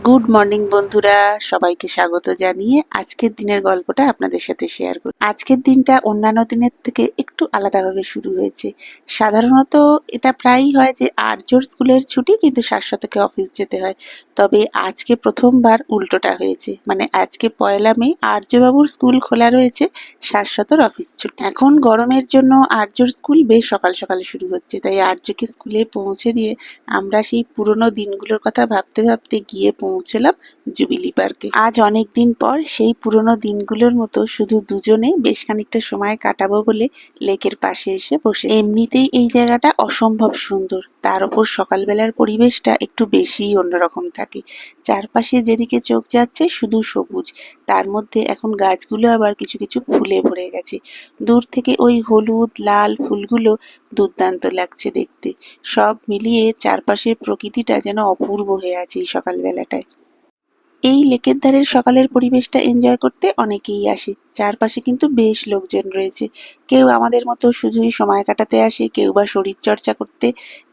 Good morning বন্ধুরা, সবাইকে স্বাগত জানিয়ে আজকের দিনের গল্পটা আপনাদের সাথে শেয়ার করি। আজকের দিনটা অন্যান্য দিনের থেকে একটু আলাদাভাবে শুরু হয়েছে। সাধারণত এটা প্রায়ই হয় যে আর্যর স্কুলের ছুটি, কিন্তু শাশ্বতকে অফিস যেতে হয়। তবে আজকে প্রথমবার উল্টোটা হয়েছে, মানে আজকে 1লা মে আর্যবাবুর স্কুল খোলা রয়েছে, শাশ্বতর অফিস ছুটি। এখন গরমের জন্য আর্যর স্কুল বেশ সকাল সকালে শুরু হচ্ছে, তাই আর্যকে স্কুলে পৌঁছে দিয়ে আমরা সেই পুরোনো দিনগুলোর কথা ভাবতে ভাবতে গিয়ে পৌঁছলাম জুবিলি পার্কে। আজ অনেক দিন পর সেই পুরোনো দিনগুলোর মতো শুধু দুজনে বেশ খানিকটা সময় কাটাবো বলে লেকের পাশে এসে বসে। এমনিতেই এই জায়গাটা অসম্ভব সুন্দর, তার উপর সকালবেলার পরিবেশটা একটু বেশিই অন্যরকম থাকে। চারপাশে যেদিকে চোখ যাচ্ছে শুধু সবুজ, তার মধ্যে এখন গাছগুলো আবার কিছু কিছু ফুলে ভরে গেছে। দূর থেকে ওই হলুদ লাল ফুলগুলো দুর্দান্ত লাগছে দেখতে। সব মিলিয়ে চারপাশের প্রকৃতিটা যেন অপূর্ব হয়ে আছে এই সকালবেলাটায়। এই লেকের ধারের সকালের পরিবেশটা এনজয় করতে অনেকেই আসে। চারপাশে কিন্তু বেশ লোকজন রয়েছে। কেউ আমাদের মতো শুধুই সময় কাটাতে আসে, কেউ বা শরীর চর্চা করতে।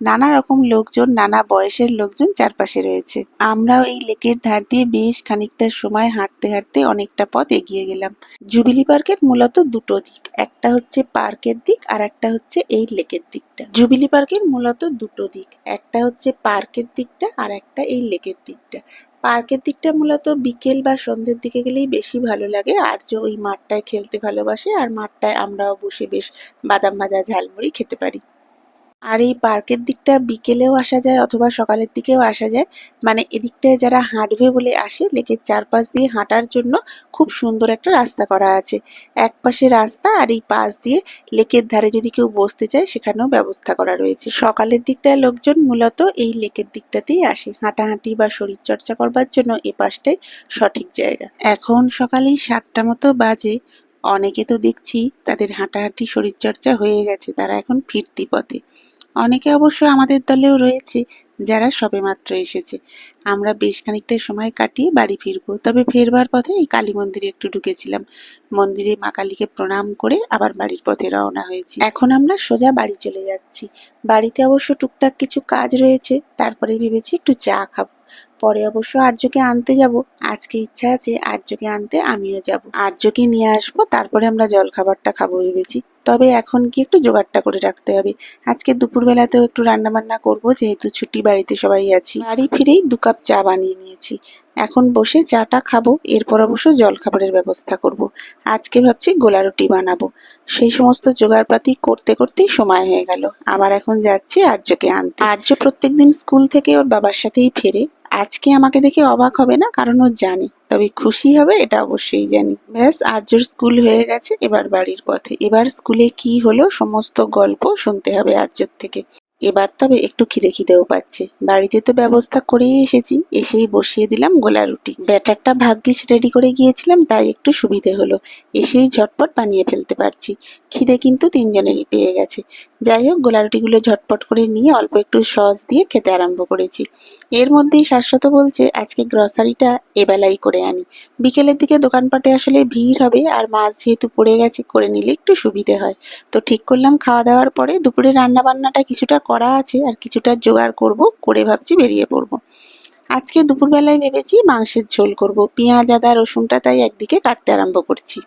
নানা রকম লোকজন, নানা বয়সের লোকজন চারপাশে রয়েছে। আমরাও এই লেকের ধার দিয়ে বেশ খানিকটা সময় হাঁটতে হাঁটতে অনেকটা পথ এগিয়ে গেলাম। জুবিলি পার্কের মূলত দুটো দিক, একটা হচ্ছে পার্কের দিক আর একটা হচ্ছে এই লেকের দিকটা। জুবিলি পার্কের মূলত দুটো দিক, একটা হচ্ছে পার্কের দিকটা আর একটা এই লেকের দিকটা। পার্কের দিকটা মূলত বিকেল বা সন্ধ্যের দিকে গেলেই বেশি ভালো লাগে। আর্য ওই মাঠটায় খেলতে ভালোবাসে, আর মাঠটায় আমরাও বসে বেশ বাদাম ভাজা ঝালমুড়ি খেতে পারি। আর এই পার্কের দিকটা বিকেলেও আসা যায় অথবা সকালের দিকেও আসা যায়। মানে এদিকটায় যারা হাঁটবে বলে আসে, লেকের চারপাশ দিয়ে হাঁটার জন্য খুব সুন্দর একটা রাস্তা করা আছে। এক পাশে রাস্তা, আর এই পাশ দিয়ে লেকের ধারে যদি কেউ বসতে চায় সেখানেও ব্যবস্থা করা রয়েছে। সকালের দিকটায় লোকজন মূলত এই লেকের দিকটাতেই আসে, হাঁটাহাঁটি বা শরীর চর্চা করবার জন্য এ পাশটাই সঠিক জায়গা। এখন সকালেই 7টা মতো বাজে। অনেকে তো দেখছি তাদের হাঁটাহাঁটি শরীরচর্চা হয়ে গেছে, তারা এখন ফিরতি পথে। অনেকে অবশ্য আমাদের দলেও রয়েছে যারা সবেমাত্র এসেছে। আমরা বেশ খানিকটা সময় কাটিয়ে বাড়ি ফিরবো। তবে ফেরবার পথে এই কালী মন্দিরে একটু ঢুকেছিলাম। মন্দিরে মা কালীকে প্রণাম করে আবার বাড়ির পথে রওনা হয়েছি। এখন আমরা সোজা বাড়ি চলে যাচ্ছি। বাড়িতে অবশ্য টুকটাক কিছু কাজ রয়েছে, তারপরে ভেবেছি একটু চা খাবো। পরে অবশ্য আর্যকে আনতে যাব। আজকে ইচ্ছা আছে আর্যকে আনতে আমিও যাব, আর্যকে নিয়ে আসবো, তারপরে আমরা জলখাবারটা খাবো ভেবেছি। তবে এখন কি একটু জোগাড়টা করে রাখতে হবে। আজকে দুপুরবেলাতেও একটু রান্না বান্না করবো, যেহেতু ছুটি, বাড়িতে সবাই আছি। বাড়ি ফিরেই 2 কাপ চা বানিয়ে নিয়েছি। এখন বসে চাটা খাবো, এরপর অবশ্য জলখাবারের ব্যবস্থা করব। আজকে ভাবছি গোলা রুটি বানাবো। সেই সমস্ত জোগাড়পাতি করতে করতেই সময় হয়ে গেল। আবার এখন যাচ্ছি আর্যকে আনতে। আর্য প্রত্যেকদিন স্কুল থেকে ওর বাবার সাথেই ফেরে। আজকে আমাকে দেখে অবাক হবে না, কারণ ও জানে, তবে খুশি হবে এটা অবশ্যই জানি। ব্যাস, আর্যর স্কুল হয়ে গেছে, এবার বাড়ির পথে। এবার স্কুলে কি হলো সমস্ত গল্প শুনতে হবে আর্যর থেকে। এবার তবে একটু খিদে খিদেও পাচ্ছে। বাড়িতে তো ব্যবস্থা করেই এসেছি, এসেই বসিয়ে দিলাম গোলা রুটি। ব্যাটারটা ভাগ্যিস রেডি করে গিয়েছিলাম, তাই একটু সুবিধে হলো। এসেই ঝটপট বানিয়ে ফেলতে পারছি। খিদে কিন্তু 3জনেরই পেয়ে গেছে। যাই হোক, গোলা রুটিগুলো ঝটপট করে নিয়ে অল্প একটু সস দিয়ে খেতে আরম্ভ করেছি। এর মধ্যেই শাশ্বত বলছে আজকে গ্রসারিটা এবেলাই করে আনি। বিকেলের দিকে দোকানপাটে আসলে ভিড় হবে, আর মাছ যেহেতু পড়ে গেছে করে নিলে একটু সুবিধে হয়। তো ঠিক করলাম খাওয়া দাওয়ার পরে দুপুরে রান্না বান্নাটা কিছুটা করা আছে, আর কিছুটা জোগাড় করব, করে ভাবছি বেরিয়ে পড়বো। আজকে দুপুরবেলায় ভেবেছি মাংসের ঝোল করব। পেঁয়াজ আদা রসুনটা তাই একদিকে কাটতে আরম্ভ করছি।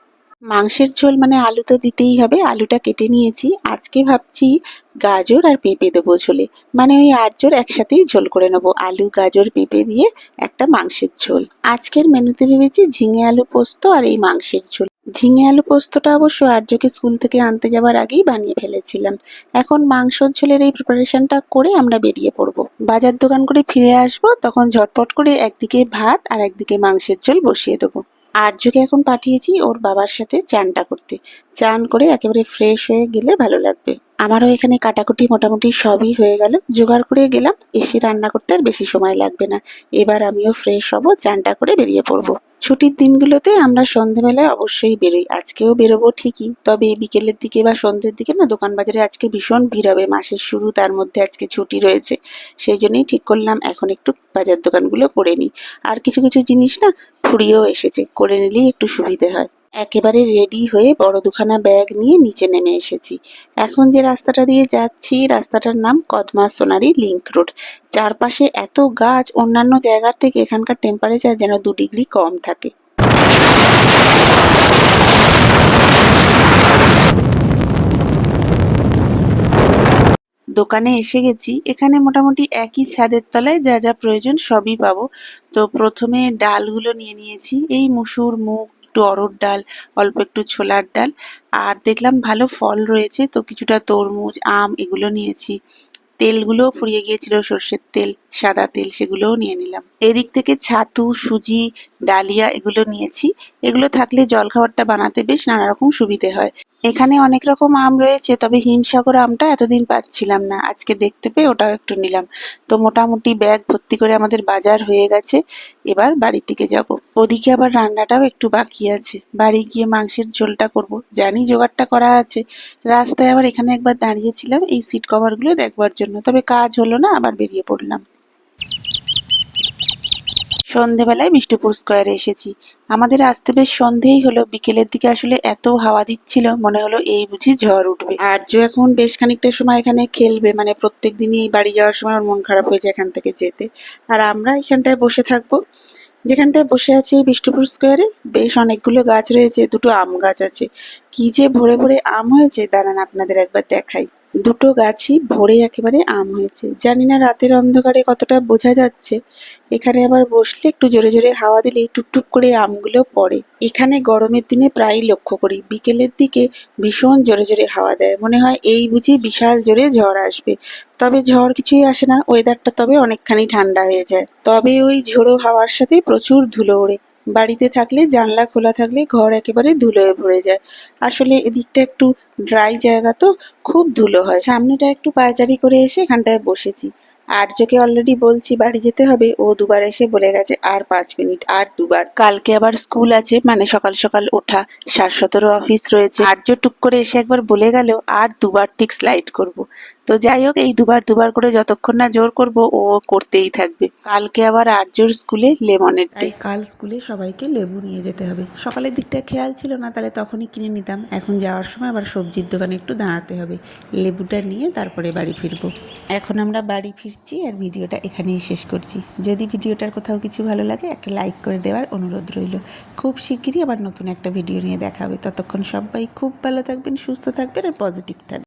মাংসের ঝোল মানে আলু তো দিতেই হবে, আলুটা কেটে নিয়েছি। আজকে ভাবছি গাজর আর পেঁপে দেবো ঝোলে, মানে ওই আর্যর একসাথেই ঝোল করে নেবো, আলু গাজর পেঁপে দিয়ে একটা মাংসের ঝোল। আজকের মেনুতে ভেবেছি ঝিঙে আলু পোস্ত আর এই মাংসের ঝোল। ঝিঙে আলু পোস্তটা অবশ্য আর্যকে স্কুল থেকে আনতে যাওয়ার আগেই বানিয়ে ফেলেছিলাম। এখন মাংসর ঝোলের এই প্রিপারেশনটা করে আমরা বেরিয়ে পড়বো। বাজার দোকান করে ফিরে আসবো, তখন ঝটপট করে একদিকে ভাত আর একদিকে মাংসের ঝোল বসিয়ে দেবো। আর্যকে এখন পাঠিয়েছি ওর বাবার সাথে চানটা করতে। চান করে একেবারে ফ্রেশ হয়ে গেলে ভালো লাগবে। আমারও এখানে কাটাকুটি মোটামুটি সবই হয়ে গেল, জোগাড় করে গেলাম। এসে রান্না করতে আর বেশি সময় লাগবে না। এবার আমিও ফ্রেশ হব, চানটা করে বেরিয়ে পড়বো। ছুটির দিনগুলোতে আমরা সন্ধেবেলায় অবশ্যই বেরোই। আজকেও বেরোবো ঠিকই, তবে বিকেলের দিকে বা সন্ধ্যের দিকে না দোকান বাজারে আজকে ভীষণ ভিড় হবে। মাসের শুরু, তার মধ্যে আজকে ছুটি রয়েছে। সেই জন্যই ঠিক করলাম এখন একটু বাজার দোকানগুলো করে নিই। আর কিছু কিছু জিনিস না ফুরিয়েও এসেছে, করে নিলেই একটু সুবিধে হয়। একেবারে রেডি হয়ে বড় দুখানা ব্যাগ নিয়ে নিচে নেমে এসেছি। এখন যে রাস্তাটা দিয়ে যাচ্ছি, রাস্তাটার নাম কদমা সোনারি লিংক রোড। চারপাশে এত গাছ, অন্যান্য জায়গার থেকে এখানকার টেম্পারেচার যেন 2 ডিগ্রি কম থাকে। দোকানে এসে গেছি। এখানে মোটামুটি একই ছাদের তলায় যা যা প্রয়োজন সবই পাবো। তো প্রথমে ডালগুলো নিয়ে নিয়েছি, এই মসুর, মুগ, একটু অড়হর ডাল, অল্প একটু ছোলার ডাল। আর দেখলাম ভালো ফল রয়েছে, তো কিছুটা তরমুজ, আম এগুলো নিয়েছি। তেলগুলোও ফুরিয়ে গিয়েছিল, সর্ষের তেল, সাদা তেল, সেগুলোও নিয়ে নিলাম। এদিক থেকে ছাতু, সুজি, ডালিয়া এগুলো নিয়েছি। এগুলো থাকলে জলখাবারটা বানাতে বেশ নানা রকম সুবিধে হয়। এখানে অনেক রকম আম রয়েছে, তবে হিমসাগর আমটা এতদিন পাচ্ছিলাম না, আজকে দেখতে পেয়ে ওটাও একটু নিলাম। তো মোটামুটি ব্যাগ ভর্তি করে আমাদের বাজার হয়ে গেছে। এবার বাড়ির দিকে যাব। ওদিকে আবার রান্নাটাও একটু বাকি আছে, বাড়ি গিয়ে মাংসের ঝোলটা করব। জানি জোগাড়টা করা আছে। রাস্তায় আবার এখানে একবার দাঁড়িয়েছিলাম এই সিট কভারগুলো দেখবার জন্য, তবে কাজ হলো না, আবার বেরিয়ে পড়লাম। সন্ধেবেলায় বিষ্ণুপুর স্কোয়ারে এসেছি। আমাদের আসতে বেশ সন্ধেই হলো। বিকেলের দিকে আসলে এত হাওয়া দিচ্ছিল, মনে হলো এই বুঝি ঝড় উঠবে। আর্য এখন বেশ খানিকটা সময় এখানে খেলবে, মানে প্রত্যেক দিনই এই বাড়ি যাওয়ার সময় ওর মন খারাপ হয়ে যায় এখান থেকে যেতে। আর আমরা এখানটায় বসে থাকবো। যেখানটায় বসে আছি বিষ্ণুপুর স্কোয়ারে বেশ অনেকগুলো গাছ রয়েছে, দুটো আম গাছ আছে। কি যে ভরে ভরে আম হয়েছে, দাঁড়ান আপনাদের একবার দেখাই। দুটো গাছই ভরে একেবারে আম হয়েছে। জানি না রাতের অন্ধকারে কতটা বোঝা যাচ্ছে। এখানে আবার বসলে একটু জোরে জোরে হাওয়া দিলে টুকটুক করে আমগুলো পড়ে। এখানে গরমের দিনে প্রায়ই লক্ষ্য করি বিকেলের দিকে ভীষণ জোরে জোরে হাওয়া দেয়, মনে হয় এই বুঝি বিশাল জোরে ঝড় আসবে। তবে ঝড় কিছুই আসে না, ওয়েদারটা তবে অনেকখানি ঠান্ডা হয়ে যায়। তবে ওই ঝোড়ো হাওয়ার সাথে প্রচুর ধুলো ওড়ে। বাড়িতে থাকলে জানলা খোলা থাকলে ঘর একেবারে ধুলোয় ভরে যায়। আসলে এদিকটা একটু ড্রাই জায়গা, তো খুব ধুলো হয়। সামনেটা একটু পায়চারি করে এসে এখানটায় বসেছি। আর্যকে অলরেডি বলছি বাড়ি যেতে হবে, ও দুবার এসে বলে গেছে আর 5 মিনিট, আর দুবার। কালকে আবার স্কুল আছে, মানে সকাল সকাল ওঠা, 7:17 অফিস রয়েছে। আর্য টুক করে এসে একবার বলে গেল আর দুবার ঠিক স্লাইড করব। তো যাই হোক, এই দুবার দুবার করে যতক্ষণ না জোর করব ও করতেই থাকবে। কালকে আবার আর্যর স্কুলে লেমনের ডে, কাল স্কুলে সবাইকে লেবু নিয়ে যেতে হবে। সকালের দিকটা খেয়াল ছিল না, তাহলে তখনই কিনে নিতাম। এখন যাওয়ার সময় আবার সবজির দোকানে একটু দাঁড়াতে হবে, লেবুটা নিয়ে তারপরে বাড়ি ফিরবো। এখন আমরা বাড়ি ফিরছি আর ভিডিওটা এখানেই শেষ করছি। যদি ভিডিওটার কোথাও কিছু ভালো লাগে একটা লাইক করে দেওয়ার অনুরোধ রইল। খুব শিগগিরই আবার নতুন একটা ভিডিও নিয়ে দেখা হবে। ততক্ষণ সবাই খুব ভালো থাকবেন, সুস্থ থাকবেন আর পজিটিভ থাকবেন।